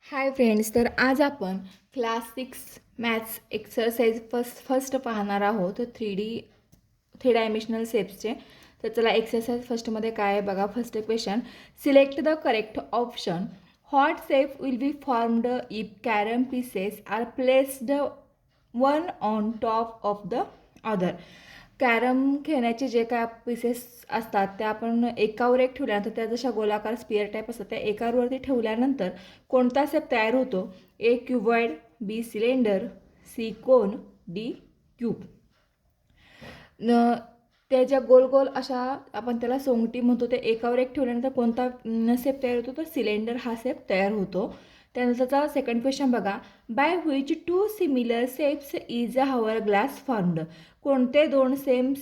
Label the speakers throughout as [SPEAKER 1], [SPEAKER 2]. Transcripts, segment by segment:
[SPEAKER 1] Hi friends, तर आज आपण क्लास 6 मॅथ्स एक्सरसाइज फर्स्ट पाहणार आहोत. थ्री डायमेन्शनल शेप्सचे. तर चला एक्सरसाइज फर्स्टमध्ये काय आहे बघा. First question, select the correct option. What shape will be formed if carrom pieces are placed one on top of the other. Carrom खेळण्याचे जे काय पीसेस असतात त्या आपण एकावर एक ठेवल्यानंतर त्या जशा गोलाकार स्पिअर टाईप असतात त्या एकावरती ठेवल्यानंतर कोणता शेप तयार होतो? ए क्युबॉइड, बी सिलेंडर, सी कोन, डी क्यूब. त्या ज्या गोल गोल अशा आपण त्याला सोंगटी म्हणतो, ते एकावर एक ठेवल्यानंतर कोणता शेप तयार होतो? तर सिलेंडर हा शेप तयार होतो. त्यानंतरचा सेकंड क्वेश्चन बघा. By which two similar shapes is a hourglass formed. कोणते दोन सेम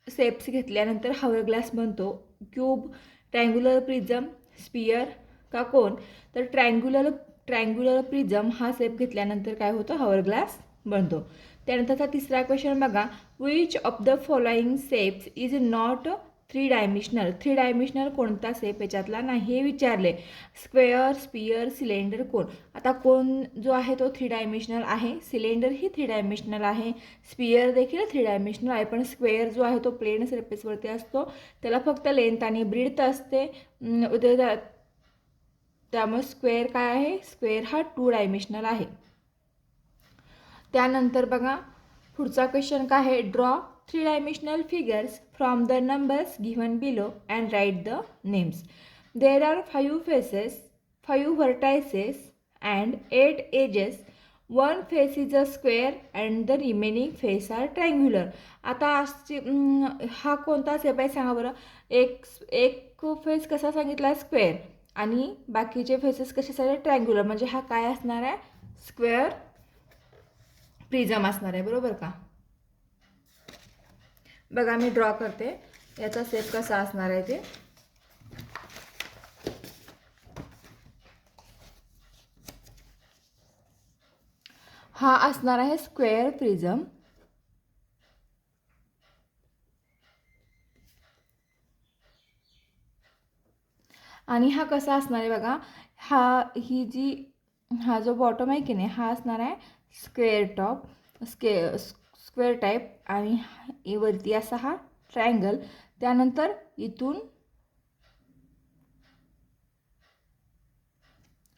[SPEAKER 1] शेप्स घेतल्यानंतर हावर ग्लास बनतो? क्यूब, ट्रायंग्युलर प्रिझम, स्पियर का कोन? तर ट्रायंग्युलर प्रिझम हा शेप घेतल्यानंतर काय होतं? हावर ग्लास बनतो. त्यानंतरचा तिसरा क्वेश्चन बघा. Which of the following shapes is not three dimensional कोणता शेप याच्यातला नाही हे विचारले. स्क्वेअर, स्पियर, सिलेंडर, कोन. आता कोन जो आहे तो थ्री डायमेन्शनल आहे, सिलेंडर ही थ्री डायमेन्शनल आहे, स्पियर देखील थ्री डायमेन्शनल आहे. पण स्क्वेअर जो आहे तो प्लेन सरफेसवरती असतो, त्याला फक्त लेंथ आणि ब्रीथ असते. त्यामुळे स्क्वेअर काय आहे? स्क्वेअर हा टू डायमेन्शनल आहे. त्यानंतर बघा पुढचा क्वेश्चन काय आहे. Draw three dimensional figures from the numbers given below and write the names. There are 5 faces, 5 vertices and 8 edges. One face is a square and the remaining face are triangular. आता हा कोणता shape आहे सांगा बरं. एक face कसा सांगितला? Square. आणि बाकीचे फेसेस कशासाठी? ट्रायंग्युलर. म्हणजे हा काय असणार आहे? स्क्वेअर प्रिझम असणार आहे, बरोबर का? बघा मी ड्रॉ करते. याचा शेप कसा असणार आहे ते. हा असणार आहे स्क्वेअर प्रिझम. आणि हा कसा असणार आहे बघा. हा जो बॉटम आहे की नाही, हा असणार आहे स्क्वेअर टॉप, स्क्वेअर टाईप. आणि वरती असा हा ट्रायंगल. त्यानंतर इथून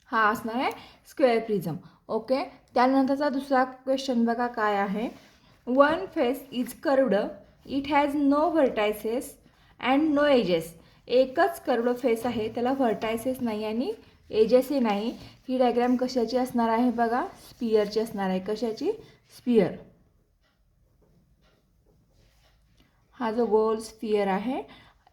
[SPEAKER 1] हा असणार आहे स्क्वेअर प्रिझम. ओके. त्यानंतरचा दुसरा क्वेश्चन बघा काय आहे. One face is curved, it has no vertices and no edges. एकच कर्वड फेस आहे, त्याला व्हर्टायसेस नाही आणि एजेसही नाही. ही डायग्राम कशाची असणार आहे बघा? स्पियरची असणार आहे. कशाची? स्पियर. हा जो गोल स्पियर आहे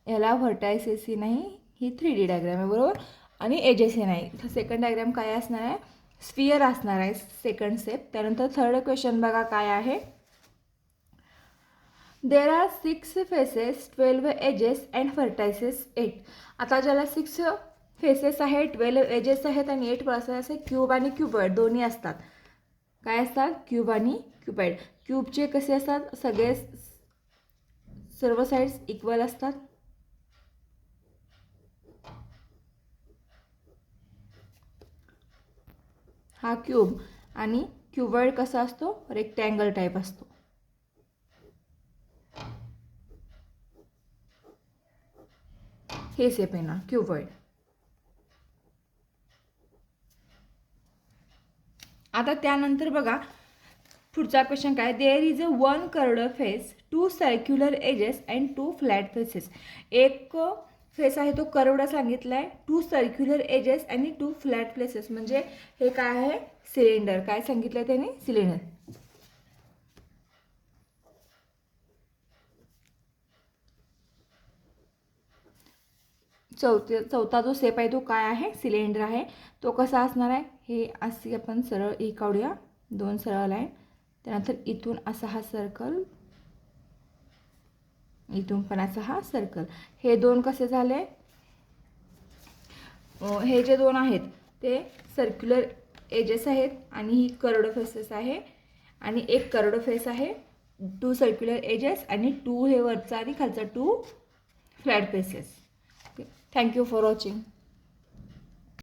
[SPEAKER 1] याला व्हर्टायसेसही नाही. ही 3D डायग्राम आहे, बरोबर. आणि एजेसही नाही. तर सेकंड डायग्राम काय असणार आहे? स्पियर असणार आहे सेकंड स्टेप. त्यानंतर थर्ड क्वेश्चन बघा काय आहे. There are 6 faces, 12 edges and vertices 8. आता ज्याला 6 फेसेस आहे, 12 एजेस आहेत आणि 8 व्हर्टायसेस असे क्यूब आणि क्यूबॉइड दोन्ही असतात. काय असतात? क्यूब आणि क्यूबॉइड. क्यूबचे कसे असतात? सर्व साइड्स इक्वल असतात. हा क्यूब. आणि क्यूबॉइड कसा असतो? रेक्टँगल टाईप असतो. हे शेप आहे ना क्यूबॉइड. आता त्यानंतर बघा पुढचा क्वेश्चन काय. There is a one curved face, 2 circular edges and 2 flat faces. एक फेस आहे तो कर्वड सांगितला आहे, 2 सर्क्युलर एजेस आणि 2 फ्लॅट फेसेस. म्हणजे हे काय आहे? सिलेंडर. काय सांगितलं त्याने? सिलेंडर. चौथा जो शेप आहे तो काय आहे? सिलेंडर आहे. तो कसा असणार आहे? हे असे आपण सरळ ही काढूया, 2 सरळ लाईन. त्यानंतर इथून असा हा सर्कल, इथून पण असा हा सर्कल. हे दोन कसे झाले? हे जे दोन आहेत ते सर्क्युलर एजेस आहेत आणि ही कर्वड फेसेस आहे. आणि एक कर्वड फेस आहे, 2 सर्क्युलर एजेस आणि 2 हे वरचा आणि खालचा 2 flat faces. Thank you for watching.